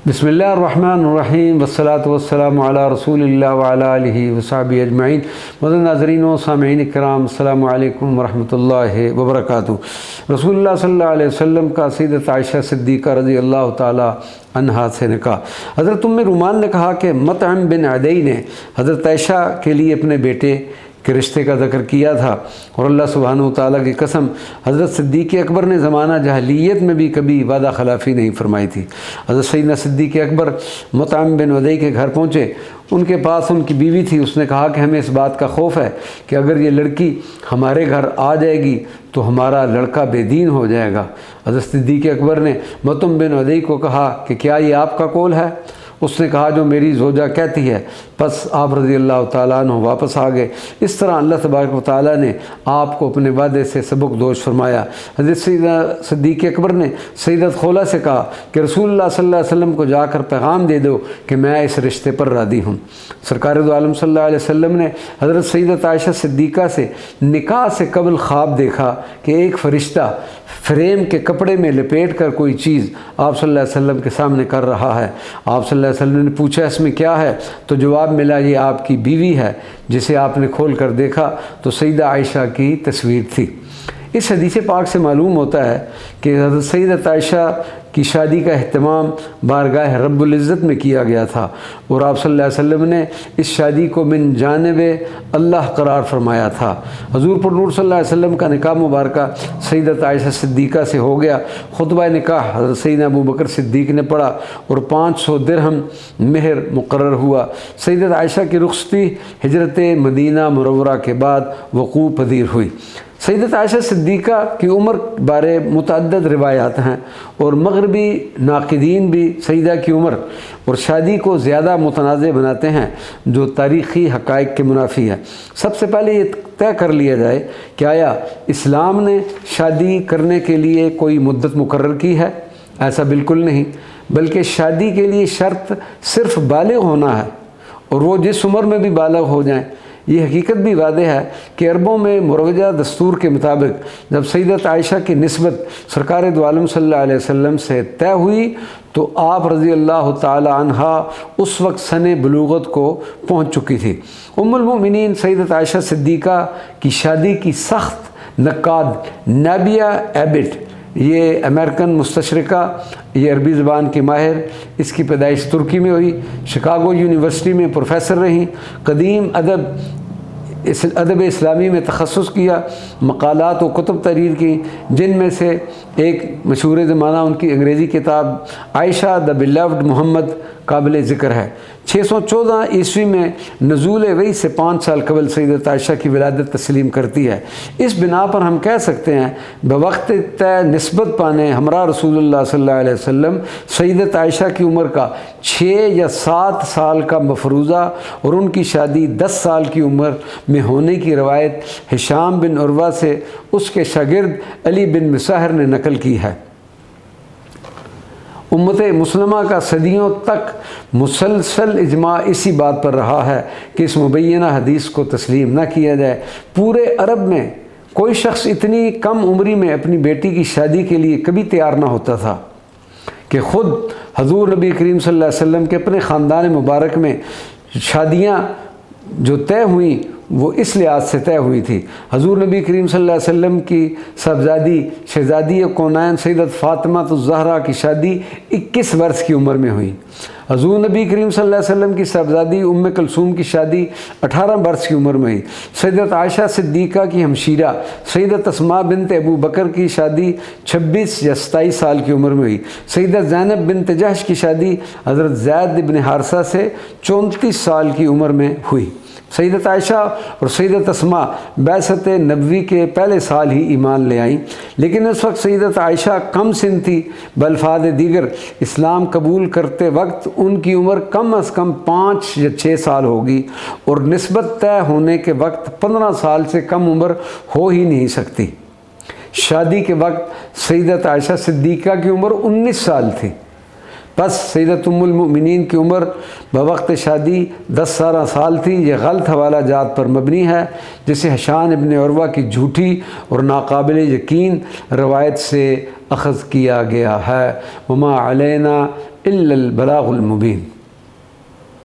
بسم اللہ الرحمن الرحیم والصلاة والسلام علی رسول اللہ وعلی آلہ وصحبہ اجمعین۔ مدن ناظرین و سامعین اکرام، السلام علیکم ورحمۃ اللہ وبرکاتہ۔ رسول اللہ صلی اللہ علیہ وسلم کا سیدت عائشہ صدیقہ رضی اللہ تعالی عنہا سے نکاح۔ حضرت ام رومان نے کہا کہ مطعم بن عدی نے حضرت عائشہ کے لیے اپنے بیٹے کے رشتے کا ذکر کیا تھا، اور اللہ سبحانہ و تعالیٰ کی قسم حضرت صدیق اکبر نے زمانہ جاہلیت میں بھی کبھی وعدہ خلافی نہیں فرمائی تھی۔ حضرت سیدنا صدیق اکبر مطعم بن عدی کے گھر پہنچے، ان کے پاس ان کی بیوی تھی۔ اس نے کہا کہ ہمیں اس بات کا خوف ہے کہ اگر یہ لڑکی ہمارے گھر آ جائے گی تو ہمارا لڑکا بے دین ہو جائے گا۔ حضرت صدیق اکبر نے مطعم بن عدی کو کہا کہ کیا یہ آپ کا قول ہے؟ اس نے کہا جو میری زوجہ کہتی ہے۔ پس آپ رضی اللہ تعالیٰ عنہ واپس آ گئے۔ اس طرح اللہ تبارک و تعالیٰ نے آپ کو اپنے وعدے سے سبق دوش فرمایا۔ حضرت سیدنا صدیق اکبر نے سیدت خولہ سے کہا کہ رسول اللہ صلی اللہ علیہ وسلم کو جا کر پیغام دے دو کہ میں اس رشتے پر راضی ہوں۔ سرکار دو عالم صلی اللہ علیہ وسلم نے حضرت سیدت عائشہ صدیقہ سے نکاح سے قبل خواب دیکھا کہ ایک فرشتہ فریم کے کپڑے میں لپیٹ کر کوئی چیز آپ صلی اللہ علیہ وسلم کے سامنے کر رہا ہے۔ آپ صلی اللہ علیہ وسلم نے پوچھا اس میں کیا ہے؟ تو جواب ملا یہ آپ کی بیوی ہے۔ جسے آپ نے کھول کر دیکھا تو سیدہ عائشہ کی تصویر تھی۔ اس حدیث پاک سے معلوم ہوتا ہے کہ حضرت سیدت عائشہ کی شادی کا اہتمام بارگاہ رب العزت میں کیا گیا تھا، اور آپ صلی اللہ علیہ وسلم نے اس شادی کو من جانب اللہ قرار فرمایا تھا۔ حضور پر نور صلی اللہ علیہ وسلم کا نکاح مبارکہ سیدت عائشہ صدیقہ سے ہو گیا۔ خطبہ نکاح حضرت سیدنا ابو بکر صدیق نے پڑھا اور 500 درہم مہر مقرر ہوا۔ سیدت عائشہ کی رخصتی ہجرت مدینہ منورہ کے بعد وقوع پذیر ہوئی۔ سیدت عائشہ صدیقہ کی عمر بارے متعدد روایات ہیں، اور مغربی ناقدین بھی سیدہ کی عمر اور شادی کو زیادہ متنازع بناتے ہیں، جو تاریخی حقائق کے منافی ہے۔ سب سے پہلے یہ طے کر لیا جائے کہ آیا اسلام نے شادی کرنے کے لیے کوئی مدت مقرر کی ہے؟ ایسا بالکل نہیں، بلکہ شادی کے لیے شرط صرف بالغ ہونا ہے، اور وہ جس عمر میں بھی بالغ ہو جائیں۔ یہ حقیقت بھی واضح ہے کہ عربوں میں مروجہ دستور کے مطابق جب سیدت عائشہ کی نسبت سرکار دو عالم صلی اللہ علیہ وسلم سے طے ہوئی تو آپ رضی اللہ تعالی عنہا اس وقت سن بلوغت کو پہنچ چکی تھی۔ ام المؤمنین سیدت عائشہ صدیقہ کی شادی کی سخت نقاد نابیہ ایبٹ، یہ امریکن مستشرقہ، یہ عربی زبان کی ماہر، اس کی پیدائش ترکی میں ہوئی، شکاگو یونیورسٹی میں پروفیسر رہیں، قدیم ادب اسلامی میں تخصص کیا، مقالات و کتب تحریر کی، جن میں سے ایک مشہور زمانہ ان کی انگریزی کتاب عائشہ دا بیلوڈ محمد قابل ذکر ہے۔ 614 عیسوی میں نزول وحی سے 5 سال قبل سیدت عائشہ کی ولادت تسلیم کرتی ہے۔ اس بنا پر ہم کہہ سکتے ہیں بوقت طے نسبت پانے ہمراہ رسول اللہ صلی اللہ علیہ وسلم سیدت عائشہ کی عمر کا 6 یا 7 سال کا مفروضہ، اور ان کی شادی 10 سال کی عمر میں ہونے کی روایت ہشام بن عروہ سے اس کے شاگرد علی بن مسہر نے نقل کی ہے۔ امت مسلمہ کا صدیوں تک مسلسل اجماع اسی بات پر رہا ہے کہ اس مبینہ حدیث کو تسلیم نہ کیا جائے۔ پورے عرب میں کوئی شخص اتنی کم عمری میں اپنی بیٹی کی شادی کے لیے کبھی تیار نہ ہوتا تھا کہ خود حضور نبی کریم صلی اللہ علیہ وسلم کے اپنے خاندان مبارک میں شادیاں جو طے ہوئیں وہ اس لحاظ سے طے ہوئی تھی۔ حضور نبی کریم صلی اللہ علیہ وسلم کی صاحبزادی شہزادی کونین سیدت فاطمہ الزہرا کی شادی 21 برس کی عمر میں ہوئی۔ حضور نبی کریم صلی اللہ علیہ وسلم کی صاحبزادی ام کلثوم کی شادی 18 برس کی عمر میں ہوئی۔ سیدت عائشہ صدیقہ کی ہمشیرہ سیدت اسماء بنت ابو بکر کی شادی 26 یا 27 سال کی عمر میں ہوئی۔ سیدت زینب بنت جحش کی شادی حضرت زید بن حارثہ سے 34 سال کی عمر میں ہوئی۔ سیدت عائشہ اور سیدت اسماء بعثت نبوی کے پہلے سال ہی ایمان لے آئیں، لیکن اس وقت سیدت عائشہ کم سن تھی۔ بالفاظ دیگر اسلام قبول کرتے وقت ان کی عمر کم از کم 5 یا 6 سال ہوگی، اور نسبت طے ہونے کے وقت 15 سال سے کم عمر ہو ہی نہیں سکتی۔ شادی کے وقت سیدت عائشہ صدیقہ کی عمر 19 سال تھی۔ بس سیدت ام المؤمنین کی عمر بوقت شادی 10 سال تھی۔ یہ غلط حوالہ جات پر مبنی ہے، جسے ہشام ابن عروہ کی جھوٹی اور ناقابل یقین روایت سے اخذ کیا گیا ہے۔ وما علینا الا البلاغ المبین۔